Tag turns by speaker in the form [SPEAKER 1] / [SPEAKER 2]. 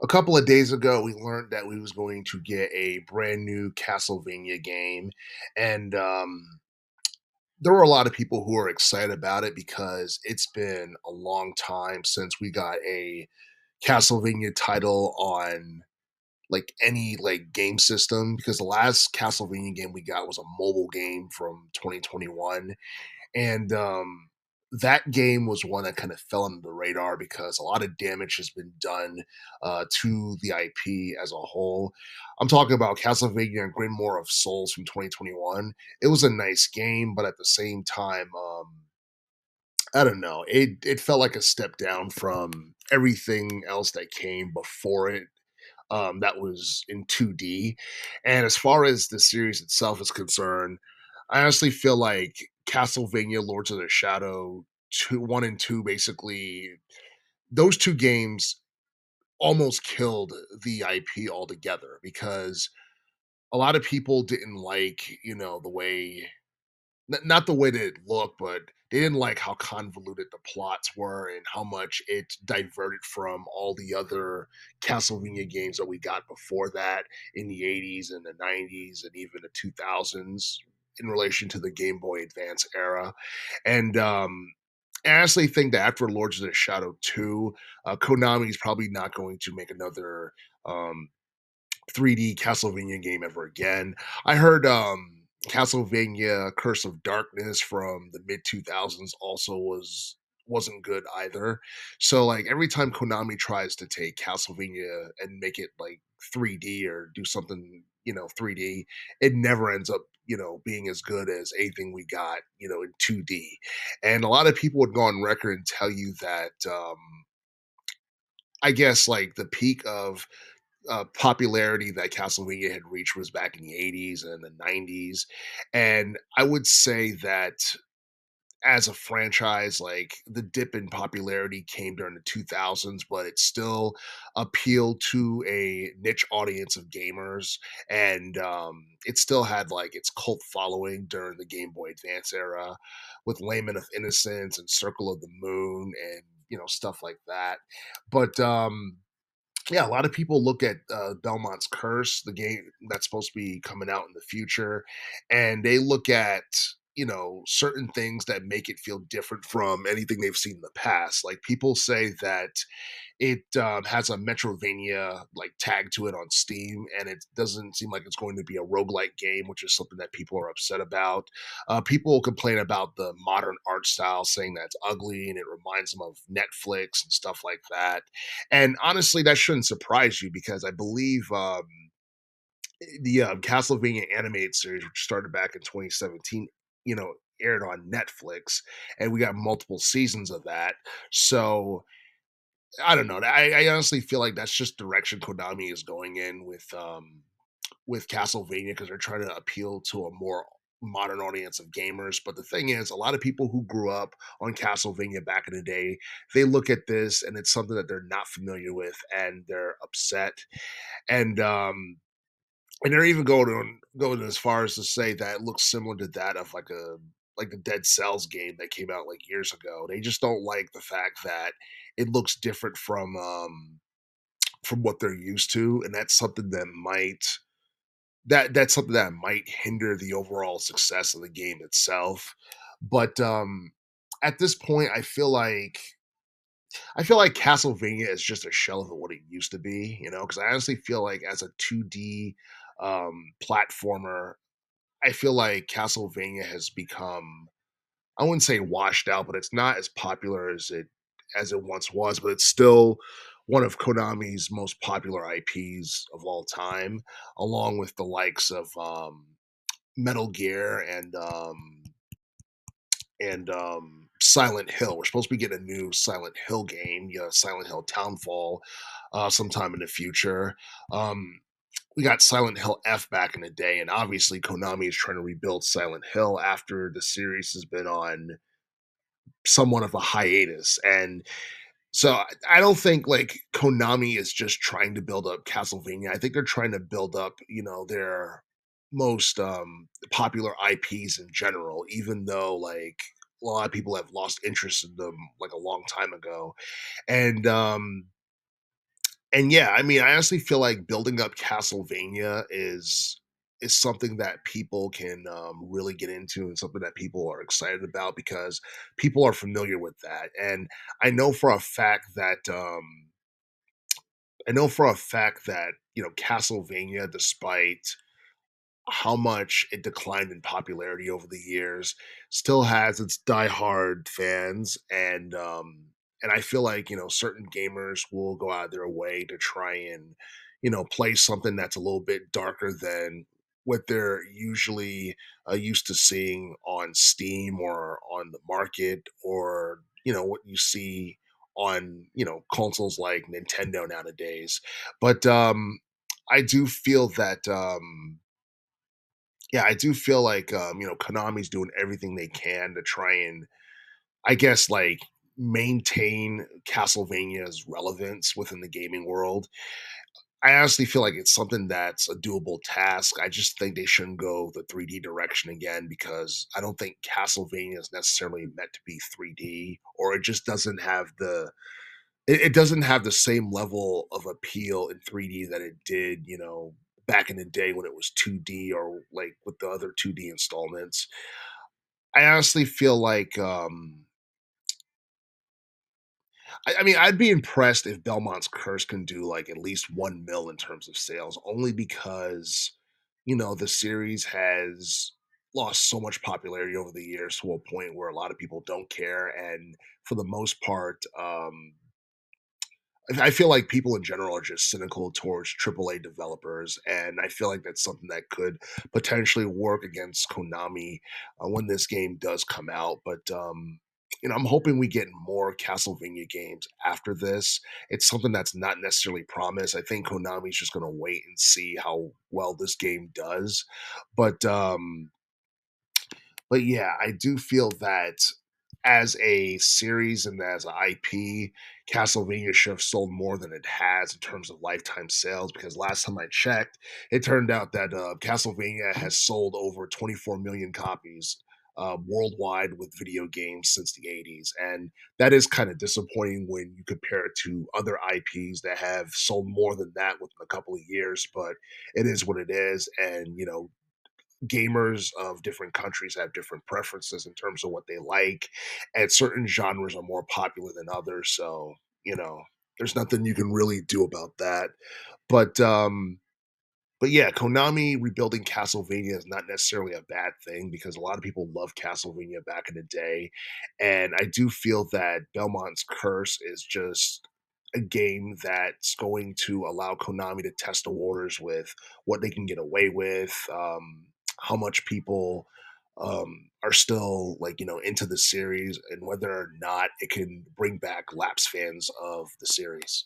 [SPEAKER 1] A couple of days ago, we learned that we was going to get a brand new Castlevania game, and there were a lot of people who were excited about it because it's been a long time since we got a Castlevania title on any game system. Because the last Castlevania game we got was a mobile game from 2021, and that game was one that kind of fell under the radar because a lot of damage has been done to the IP as a whole. I'm talking about Castlevania and Grimoire of Souls from 2021. It was a nice game, but at the same time, I don't know. It felt like a step down from everything else that came before it. That was in 2D. And as far as the series itself is concerned, I honestly feel like Castlevania Lords of the Shadow 1 and 2, basically, those two games almost killed the IP altogether because a lot of people didn't like, the way not the way that it looked, but they didn't like how convoluted the plots were and how much it diverted from all the other Castlevania games that we got before that in the 80s and the 90s and even the 2000s in relation to the Game Boy Advance era. And I honestly think that after Lords of the Shadow 2, Konami is probably not going to make another um, 3D Castlevania game ever again. I heard Castlevania Curse of Darkness from the mid 2000s also wasn't good either. So like every time Konami tries to take Castlevania and make it like 3D or do something, 3D, it never ends up, being as good as anything we got, in 2D. And a lot of people would go on record and tell you that I guess like the peak of popularity that Castlevania had reached was back in the 80s and the 90s. And I would say that as a franchise, like the dip in popularity came during the 2000s, but it still appealed to a niche audience of gamers. And it still had like its cult following during the Game Boy Advance era with Lament of Innocence and Circle of the Moon and, stuff like that. But yeah, a lot of people look at Belmont's Curse, the game that's supposed to be coming out in the future, and they look at certain things that make it feel different from anything they've seen in the past. Like people say that it has a Metrovania like tag to it on Steam, and it doesn't seem like it's going to be a roguelike game, which is something that people are upset about. People complain about the modern art style, saying that it's ugly and it reminds them of Netflix and stuff like that. And honestly, that shouldn't surprise you because I believe the Castlevania animated series, which started back in 2017, aired on Netflix, and we got multiple seasons of that. So I don't know. I honestly feel like that's just direction Konami is going in with Castlevania because they're trying to appeal to a more modern audience of gamers. But the thing is, a lot of people who grew up on Castlevania back in the day, they look at this and it's something that they're not familiar with and they're upset. And they're even going as far as to say that it looks similar to that of like the Dead Cells game that came out like years ago. They just don't like the fact that it looks different from what they're used to, and that's something that that's something that might hinder the overall success of the game itself. But at this point, I feel like Castlevania is just a shell of what it used to be, because I honestly feel like as a 2D platformer, I feel like Castlevania has become, I wouldn't say washed out, but it's not as popular as it once was, but it's still one of Konami's most popular IPs of all time, along with the likes of Metal Gear and Silent Hill. We're supposed to be getting a new Silent Hill game, Silent Hill Townfall, sometime in the future. Um, we got Silent Hill F back in the day, and obviously Konami is trying to rebuild Silent Hill after the series has been on somewhat of a hiatus. And so I don't think like Konami is just trying to build up Castlevania. I think they're trying to build up, their most popular IPs in general, even though like a lot of people have lost interest in them like a long time ago. And And yeah, I mean, I honestly feel like building up Castlevania is something that people can really get into and something that people are excited about because people are familiar with that. And I know for a fact that Castlevania, despite how much it declined in popularity over the years, still has its diehard fans, and I feel like certain gamers will go out of their way to try and play something that's a little bit darker than what they're usually used to seeing on Steam or on the market, or what you see on consoles like Nintendo nowadays. But I do feel that yeah, I do feel like, Konami's doing everything they can to try and, I guess, like, maintain Castlevania's relevance within the gaming world. I honestly feel like it's something that's a doable task. I just think they shouldn't go the 3D direction again because I don't think Castlevania is necessarily meant to be 3D, or it just doesn't have it doesn't have the same level of appeal in 3D that it did, back in the day when it was 2D or like with the other 2D installments. I honestly feel like I mean, I'd be impressed if Belmont's Curse can do like at least 1 mil in terms of sales, only because the series has lost so much popularity over the years to a point where a lot of people don't care, and for the most part, I feel like people in general are just cynical towards AAA developers, and I feel like that's something that could potentially work against Konami when this game does come out. But I'm hoping we get more Castlevania games after this. It's something that's not necessarily promised. I think Konami's just going to wait and see how well this game does. But yeah, I do feel that as a series and as an IP, Castlevania should have sold more than it has in terms of lifetime sales. Because last time I checked, it turned out that Castlevania has sold over 24 million copies worldwide with video games since the 80s. And that is kind of disappointing when you compare it to other IPs that have sold more than that within a couple of years. But it is what it is. And, gamers of different countries have different preferences in terms of what they like, and certain genres are more popular than others. So, you know, there's nothing you can really do about that. But but yeah, Konami rebuilding Castlevania is not necessarily a bad thing because a lot of people loved Castlevania back in the day. And I do feel that Belmont's Curse is just a game that's going to allow Konami to test the waters with what they can get away with, how much people are still like, into the series, and whether or not it can bring back lapsed fans of the series.